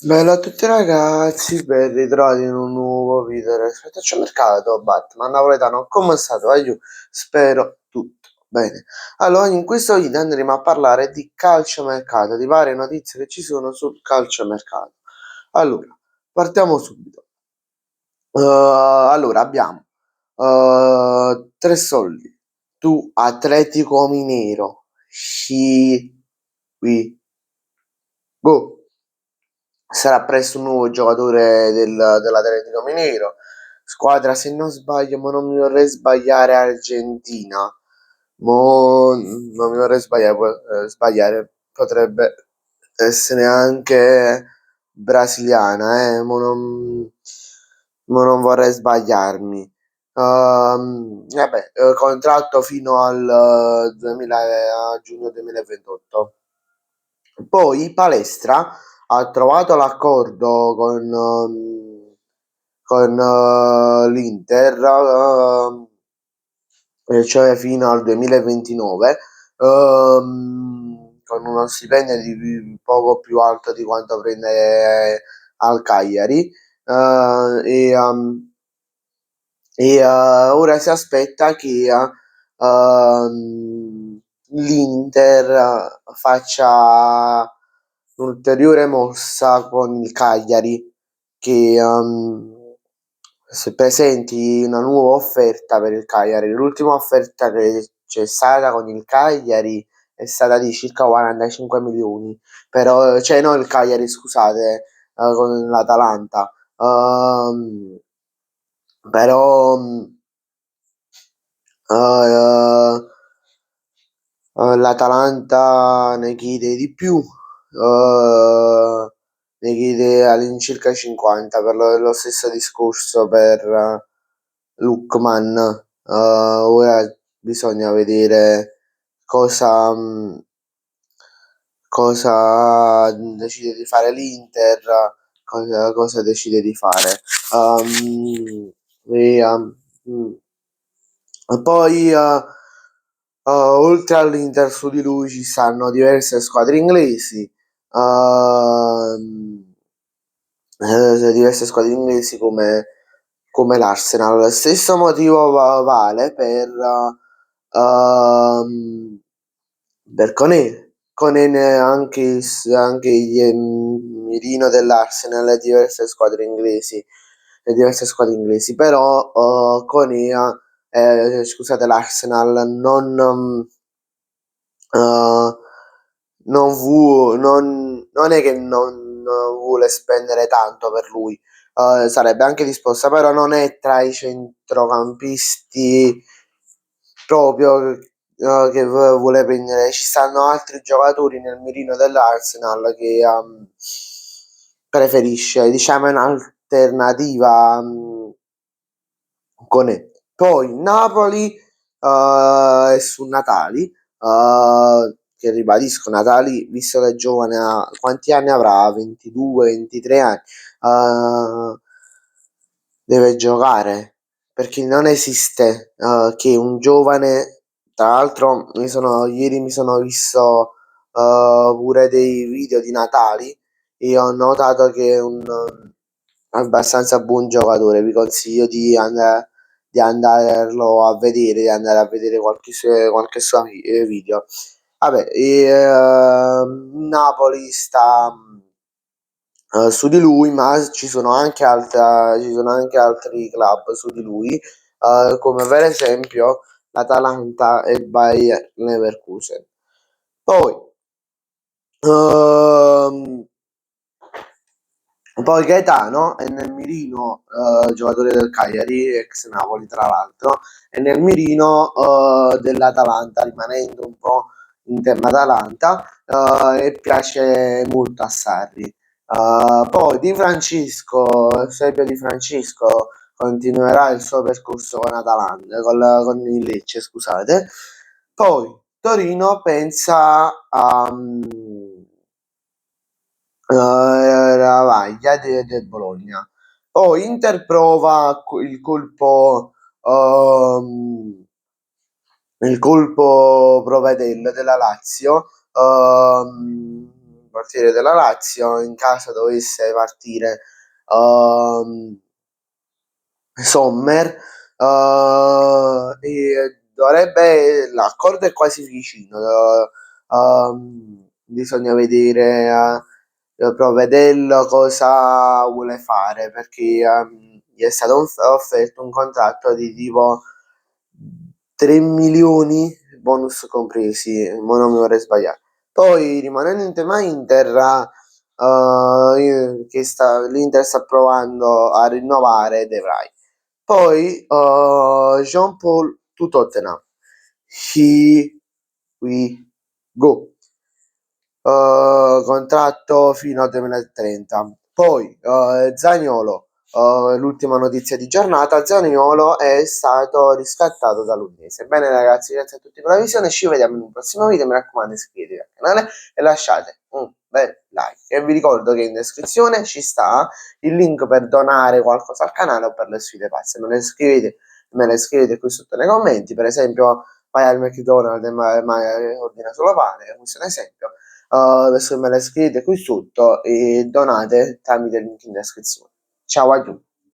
Bello a tutti ragazzi, ben ritrovati in un nuovo video del Mercato Batman Napoletano. Come state? Aiù, spero tutto bene. Allora, in questo video andremo a parlare di calciomercato, di varie notizie che ci sono sul calciomercato. Allora, partiamo subito. Allora, abbiamo tre soldi. Tu, Atletico Minero, qui, go. Sarà presto un nuovo giocatore dell'Atletico Mineiro. Squadra, se non sbaglio, ma non mi vorrei sbagliare, Argentina. Non mi vorrei sbagliare, potrebbe essere anche brasiliana, mo non vorrei sbagliarmi. Vabbè, contratto fino al 2000, a giugno 2028. Poi Palestra ha trovato l'accordo con l'Inter, cioè fino al 2029, con uno stipendio di poco più alto di quanto prende al Cagliari. Ora si aspetta che l'Inter faccia un'ulteriore mossa con il Cagliari, che se presenti una nuova offerta per il Cagliari. L'ultima offerta che c'è stata con il Cagliari è stata di circa 45 milioni, però, cioè no, il Cagliari, scusate, con l'Atalanta. Però eh, l'Atalanta ne chiede di più, ne chiede all'incirca 50 per lo stesso discorso per Lookman. Ora bisogna vedere cosa, cosa decide di fare l'Inter, cosa decide di fare. E, poi oltre all'Inter su di lui ci stanno diverse squadre inglesi, ehm, diverse squadre inglesi come l'Arsenal. Stesso motivo vale per Koné. Koné anche il mirino dell'Arsenal e diverse squadre inglesi, però Koné, scusate, l'Arsenal eh, non è che non vuole spendere tanto per lui. Sarebbe anche disposta, però non è tra i centrocampisti proprio che vuole prendere. Ci stanno altri giocatori nel mirino dell'Arsenal che preferisce, diciamo, è un'alternativa con E. Poi Napoli è su Natali, che ribadisco, Natali, visto che è giovane, quanti anni avrà? 22, 23 anni. Deve giocare, perché non esiste che un giovane, tra l'altro ieri mi sono visto pure dei video di Natali e ho notato che è un abbastanza buon giocatore. Vi consiglio di andarlo a vedere, di andare a vedere qualche suo video. Vabbè, Napoli sta su di lui, ma ci sono anche altri club su di lui, come per esempio l'Atalanta e il Bayer Leverkusen. Poi, ehm, poi Gaetano è nel mirino, giocatore del Cagliari, ex Napoli tra l'altro, è nel mirino dell'Atalanta, rimanendo un po' in tema Atalanta, e piace molto a Sarri. Poi Di Francesco, Eusebio Di Francesco continuerà il suo percorso con Atalanta, con il Lecce, scusate. Poi Torino pensa a Ravaglia del Bologna. Poi Inter prova ehm, il colpo Provedel della Lazio, portiere della Lazio, in caso dovesse partire Sommer, e l'accordo è quasi vicino, bisogna vedere Provedello cosa vuole fare perché gli è stato offerto un contratto di tipo 3 milioni, bonus compresi, ma non mi vorrei sbagliare. Poi rimanendo in tema Inter, l'Inter sta provando a rinnovare De Vrij. Poi Jean Paul to Tottenham. Here we go. Contratto fino al 2030. Poi Zaniolo, l'ultima notizia di giornata, Zaniolo è stato riscattato dall'Udinese. Bene ragazzi, grazie a tutti per la visione, ci vediamo in un prossimo video, mi raccomando iscrivetevi al canale e lasciate un bel like. E vi ricordo che in descrizione ci sta il link per donare qualcosa al canale o per le sfide pazze. Me le scrivete qui sotto nei commenti, per esempio vai al McDonald's e ordina solo pane, questo è un esempio. Adesso me le scrivete qui sotto e donate tramite il link in descrizione. Ciao a tutti.